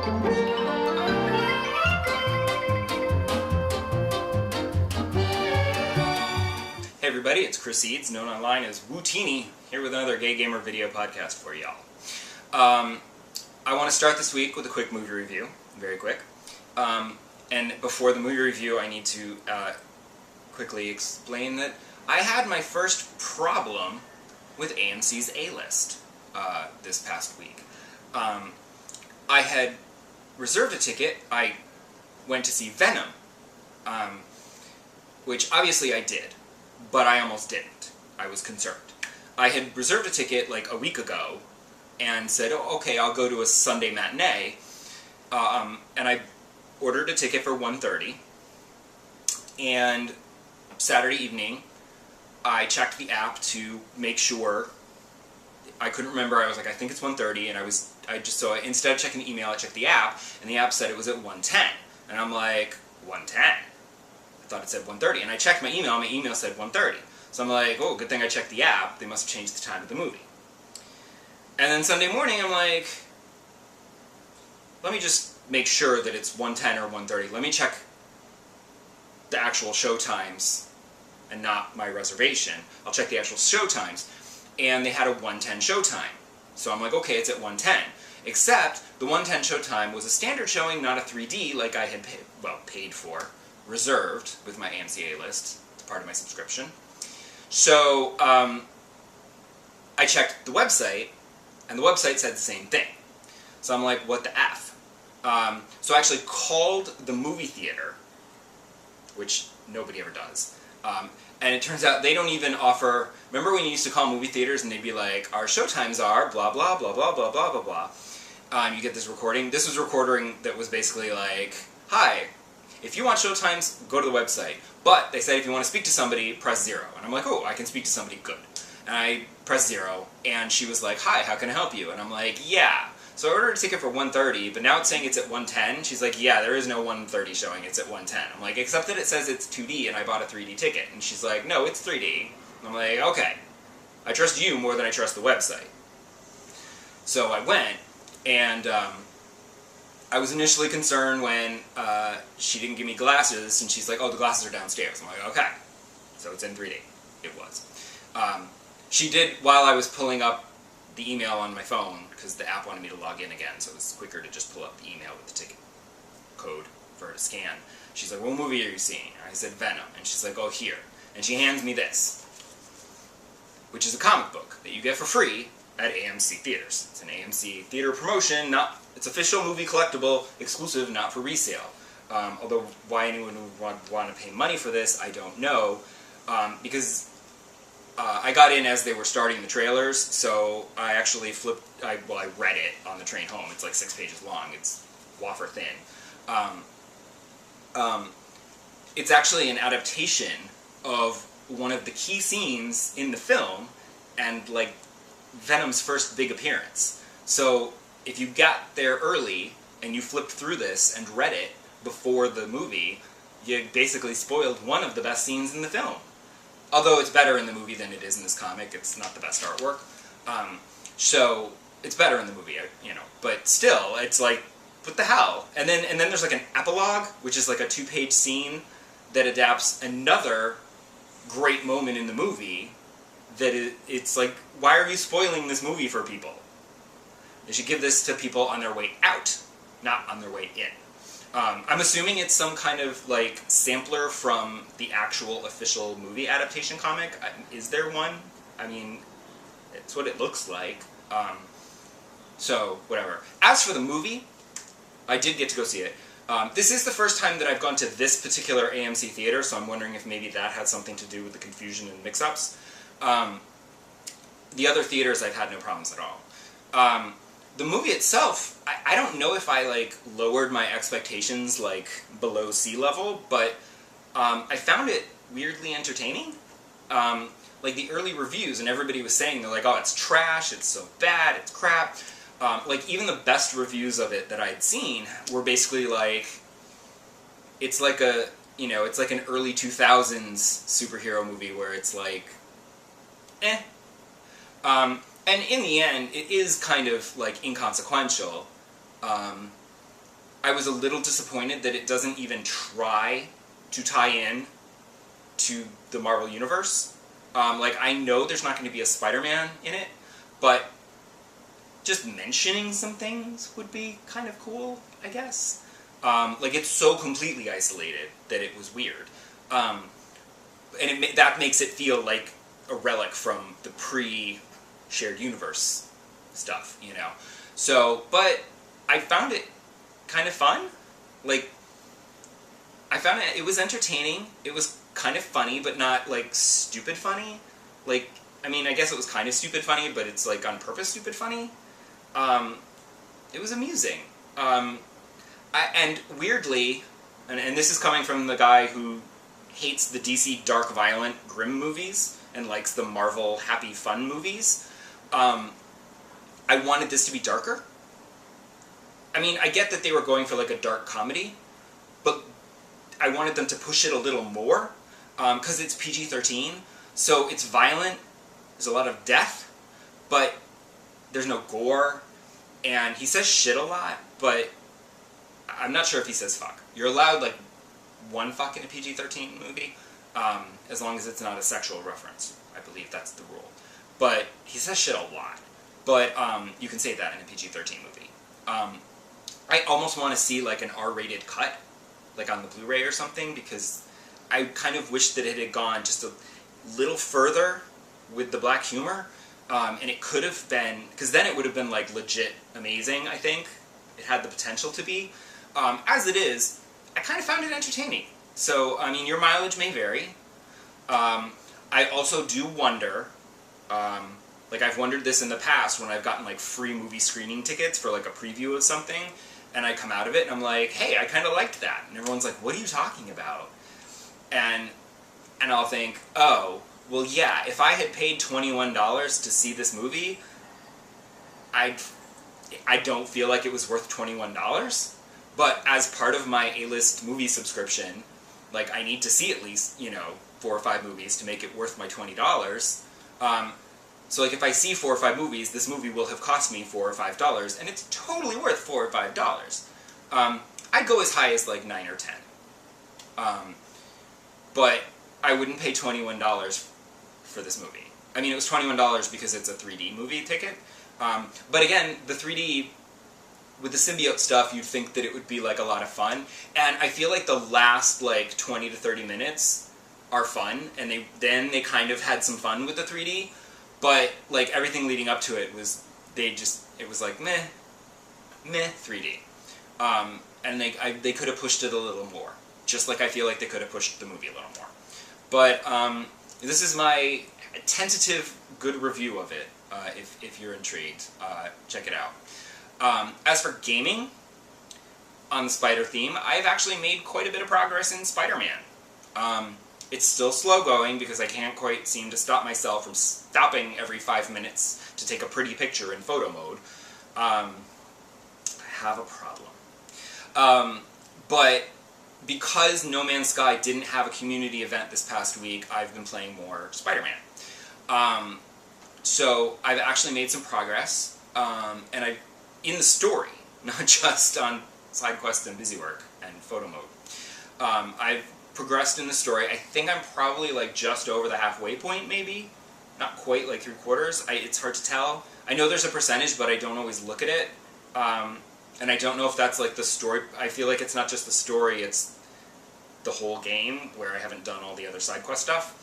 Hey everybody, it's Chris Eads, known online as Wootini, here with another Gay Gamer video podcast for y'all. I want to start this week with a quick movie review, very quick. And before the movie review, I need to quickly explain that I had my first problem with AMC's A-List this past week. I had reserved a ticket. I went to see Venom, which obviously I did. But I almost didn't. I was concerned. I had reserved a ticket like a week ago and said, oh, okay, I'll go to a Sunday matinee. And I ordered a ticket for 1:30. And Saturday evening, I checked the app to make sure. I couldn't remember. I was like, I think it's 1:30. And instead of checking the email, I checked the app, and the app said it was at 1:10. And I'm like, 1:10? I thought it said 1:30, and I checked my email said 1:30. So I'm like, oh, good thing I checked the app, they must have changed the time of the movie. And then Sunday morning, I'm like, let me just make sure that it's 1:10 or 1:30. Let me check the actual show times and not my reservation. I'll check the actual show times. And they had a 1:10 show time. So I'm like, okay, it's at 1:10. Except the 1:10 show time was a standard showing, not a 3D like I had paid for. Reserved with my AMC A-List. It's part of my subscription. So I checked the website, and the website said the same thing. So I'm like, what the F? So I actually called the movie theater, which nobody ever does. And it turns out they don't even offer... Remember when you used to call movie theaters and they'd be like, our showtimes are blah, blah, blah, blah, blah, blah, blah, blah. You get this recording. This was a recording that was basically like, hi, if you want showtimes, go to the website. But they said if you want to speak to somebody, press 0. And I'm like, oh, I can speak to somebody, good. And I pressed 0, and she was like, hi, how can I help you? And I'm like, yeah. So I ordered a ticket for 1:30, but now it's saying it's at 1:10. She's like, yeah, there is no 1:30 showing, it's at 1:10. I'm like, except that it says it's 2D, and I bought a 3D ticket. And she's like, no, it's 3D. And I'm like, okay. I trust you more than I trust the website. So I went, and I was initially concerned when she didn't give me glasses, and she's like, oh, the glasses are downstairs. I'm like, okay. So it's in 3D. It was. She did, while I was pulling up the email on my phone, because the app wanted me to log in again, so it was quicker to just pull up the email with the ticket code for her to scan. She's like, what movie are you seeing? I said, Venom. And she's like, oh, here. And she hands me this, which is a comic book that you get for free at AMC theaters. It's an AMC theater promotion, it's official movie collectible, exclusive, not for resale. Although why anyone would want to pay money for this, I don't know. Because I got in as they were starting the trailers, so I actually I read it on the train home. It's like 6 pages long. It's wafer thin. It's actually an adaptation of one of the key scenes in the film, and like Venom's first big appearance. So if you got there early and you flipped through this and read it before the movie, you basically spoiled one of the best scenes in the film. Although it's better in the movie than it is in this comic, it's not the best artwork. So it's better in the movie, But still, it's like, what the hell? And then there's like an epilogue, which is like a 2-page scene that adapts another great moment in the movie. It's like, why are you spoiling this movie for people? They should give this to people on their way out, not on their way in. I'm assuming it's some kind of like sampler from the actual official movie adaptation comic. Is there one? I mean, it's what it looks like. So, whatever. As for the movie, I did get to go see it. This is the first time that I've gone to this particular AMC theater, so I'm wondering if maybe that had something to do with the confusion and mix-ups. The other theaters, I've had no problems at all. The movie itself, I don't know if I like lowered my expectations like below sea level, but I found it weirdly entertaining. Like the early reviews, and everybody was saying, they're like, oh, it's trash, it's so bad, it's crap. Like even the best reviews of it that I'd seen were basically like, it's like a, it's like an early 2000s superhero movie where it's like, eh. And in the end, it is kind of, like, inconsequential. I was a little disappointed that it doesn't even try to tie in to the Marvel Universe. Like, I know there's not going to be a Spider-Man in it, but just mentioning some things would be kind of cool, I guess. Like, it's so completely isolated that it was weird. And that makes it feel like a relic from the pre-shared universe stuff, you know? So, but I found it kind of fun. Like, I found it was entertaining. It was kind of funny, but not, like, stupid funny. Like, I mean, I guess it was kind of stupid funny, but it's, like, on purpose stupid funny. It was amusing. And weirdly, and this is coming from the guy who hates the DC dark, violent, grim movies and likes the Marvel happy, fun movies, I wanted this to be darker. I mean, I get that they were going for, like, a dark comedy, but I wanted them to push it a little more, because it's PG-13, so it's violent, there's a lot of death, but there's no gore, and he says shit a lot, but I'm not sure if he says fuck. You're allowed, like, one fuck in a PG-13 movie, as long as it's not a sexual reference. I believe that's the rule. But he says shit a lot. But you can say that in a PG-13 movie. I almost want to see, like, an R-rated cut, like on the Blu-ray or something, because I kind of wish that it had gone just a little further with the black humor, and it could have been, because then it would have been, like, legit amazing, I think. It had the potential to be. As it is, I kind of found it entertaining. So, I mean, your mileage may vary. I also do wonder, like, I've wondered this in the past when I've gotten, like, free movie screening tickets for, like, a preview of something, and I come out of it and I'm like, hey, I kind of liked that. And everyone's like, what are you talking about? And I'll think, oh, well, yeah, if I had paid $21 to see this movie, I don't feel like it was worth $21. But as part of my A-list movie subscription, like, I need to see at least, you know, 4 or 5 movies to make it worth my $20. So, like, if I see 4 or 5 movies, this movie will have cost me $4 or $5, and it's totally worth $4 or $5. I'd go as high as, like, 9 or 10. But I wouldn't pay $21 for this movie. I mean, it was $21 because it's a 3D movie ticket. But again, the 3D, with the symbiote stuff, you'd think that it would be, like, a lot of fun. And I feel like the last, like, 20 to 30 minutes are fun, and then they kind of had some fun with the 3D. But, like, everything leading up to it was, it was like, meh 3D. And they could have pushed it a little more. Just like I feel like they could have pushed the movie a little more. But, this is my tentative good review of it, if you're intrigued. Check it out. As for gaming, on the Spider theme, I've actually made quite a bit of progress in Spider-Man. It's still slow going because I can't quite seem to stop myself from stopping every 5 minutes to take a pretty picture in photo mode. I have a problem. But because No Man's Sky didn't have a community event this past week, I've been playing more Spider-Man. So I've actually made some progress, and in the story, not just on side quests and busy work and photo mode. I've progressed in the story. I think I'm probably, like, just over the halfway point, maybe. Not quite, like, 3/4. It's hard to tell. I know there's a percentage, but I don't always look at it. And I don't know if that's, like, the story. I feel like it's not just the story, it's the whole game, where I haven't done all the other side quest stuff.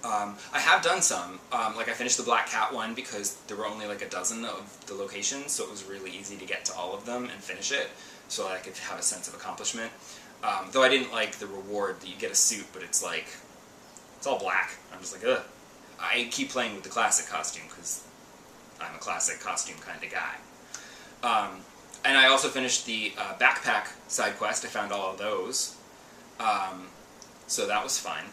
I have done some. Like, I finished the Black Cat one because there were only, like, a dozen of the locations, so it was really easy to get to all of them and finish it, so that I could have a sense of accomplishment. Though I didn't like the reward that you get a suit, but it's like, it's all black. I'm just like, ugh. I keep playing with the classic costume, because I'm a classic costume kind of guy. And I also finished the backpack side quest. I found all of those. So that was fun.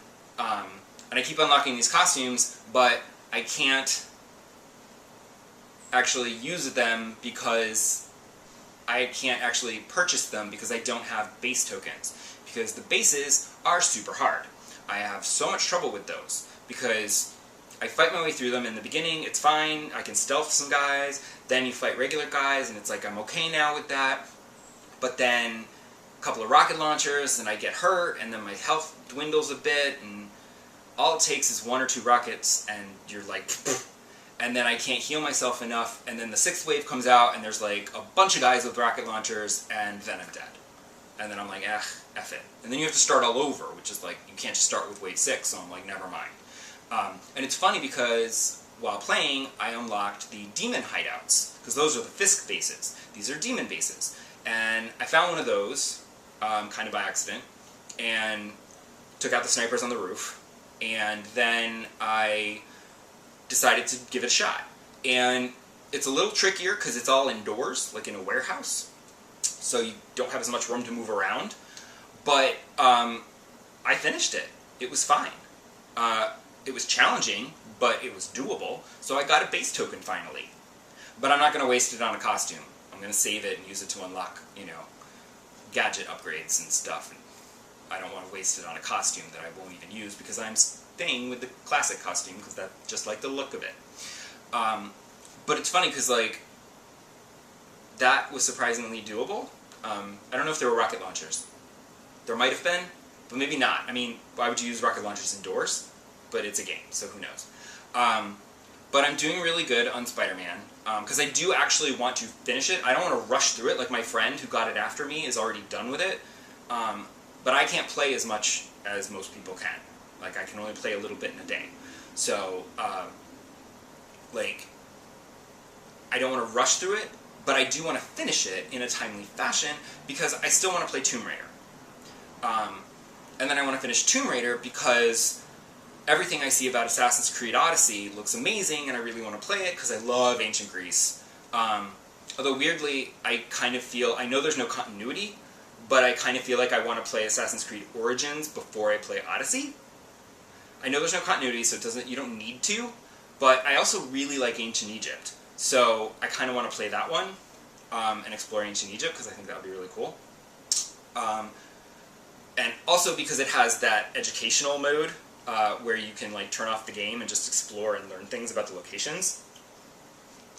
And I keep unlocking these costumes, but I can't actually use them because I can't actually purchase them because I don't have base tokens. Because the bases are super hard. I have so much trouble with those because I fight my way through them in the beginning, it's fine, I can stealth some guys, then you fight regular guys, and it's like I'm okay now with that. but then a couple of rocket launchers, and I get hurt, and then my health dwindles a bit, and all it takes is 1 or 2 rockets, and you're like, and then I can't heal myself enough, and then the 6th wave comes out, and there's like a bunch of guys with rocket launchers, and then I'm dead. And then I'm like, F it. And then you have to start all over, which is like, you can't just start with wave 6, so I'm like, never mind. And it's funny because while playing, I unlocked the demon hideouts, because those are the Fisk bases. These are demon bases. And I found one of those, kind of by accident, and took out the snipers on the roof, and then I decided to give it a shot. And it's a little trickier because it's all indoors, like in a warehouse, so you don't have as much room to move around, but I finished it. It was fine. It was challenging, but it was doable, so I got a base token finally. But I'm not going to waste it on a costume. I'm going to save it and use it to unlock, you know, gadget upgrades and stuff. And I don't want to waste it on a costume that I won't even use because I'm staying with the classic costume because that's just like the look of it. But it's funny because, like, that was surprisingly doable. I don't know if there were rocket launchers. There might have been, but maybe not. I mean, why would you use rocket launchers indoors? But it's a game, so who knows. But I'm doing really good on Spider-Man, because I do actually want to finish it. I don't want to rush through it like my friend who got it after me is already done with it. But I can't play as much as most people can. Like, I can only play a little bit in a day. So, like, I don't want to rush through it, but I do want to finish it in a timely fashion because I still want to play Tomb Raider. And then I want to finish Tomb Raider because everything I see about Assassin's Creed Odyssey looks amazing, and I really want to play it because I love ancient Greece. Although weirdly, I kind of feel, I know there's no continuity, but I kind of feel like I want to play Assassin's Creed Origins before I play Odyssey. I know there's no continuity, so you don't need to, but I also really like ancient Egypt. So I kind of want to play that one and explore ancient Egypt because I think that would be really cool. And also because it has that educational mode where you can like turn off the game and just explore and learn things about the locations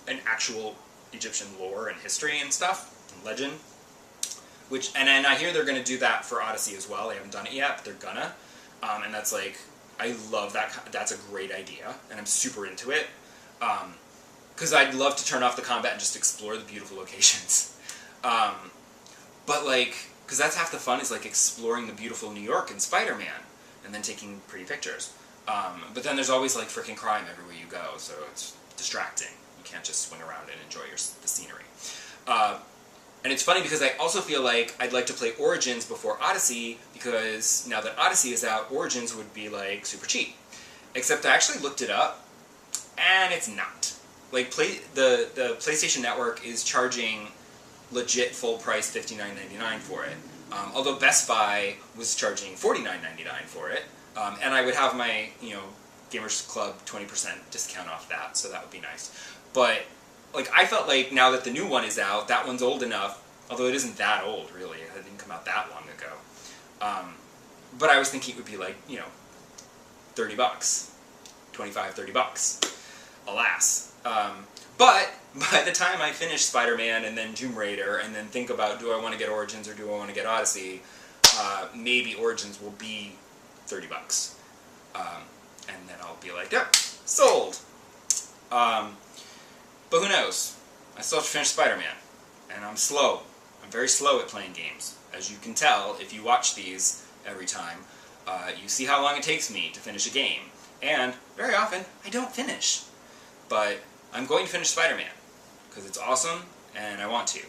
and actual Egyptian lore and history and stuff and legend. And I hear they're going to do that for Odyssey as well. They haven't done it yet, but they're gonna. And that's like, I love that. That's a great idea, and I'm super into it. Because I'd love to turn off the combat and just explore the beautiful locations. But like, because that's half the fun is like exploring the beautiful New York in Spider-Man, and then taking pretty pictures. But then there's always like freaking crime everywhere you go, so it's distracting. You can't just swing around and enjoy the scenery. And it's funny because I also feel like I'd like to play Origins before Odyssey, because now that Odyssey is out, Origins would be like super cheap. Except I actually looked it up, and it's not. Like, the PlayStation Network is charging legit full price $59.99 for it. Although Best Buy was charging $49.99 for it. And I would have my, you know, Gamers Club 20% discount off that, so that would be nice. But, like, I felt like now that the new one is out, that one's old enough, although it isn't that old, really. It didn't come out that long ago. But I was thinking it would be like, you know, $30. $25, $30. Alas. But by the time I finish Spider-Man and then Tomb Raider and then think about, do I want to get Origins or do I want to get Odyssey, maybe Origins will be $30. And then I'll be like, yep, sold! But who knows? I still have to finish Spider-Man. And I'm slow. I'm very slow at playing games. As you can tell, if you watch these every time, you see how long it takes me to finish a game. And, very often, I don't finish. But I'm going to finish Spider-Man, because it's awesome, and I want to.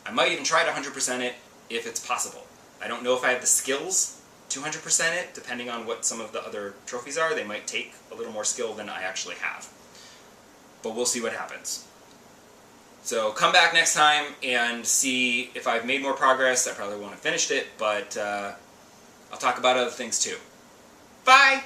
I might even try to 100% it, if it's possible. I don't know if I have the skills to 100% it, depending on what some of the other trophies are. They might take a little more skill than I actually have. But we'll see what happens. So come back next time and see if I've made more progress. I probably won't have finished it, but I'll talk about other things too. Bye!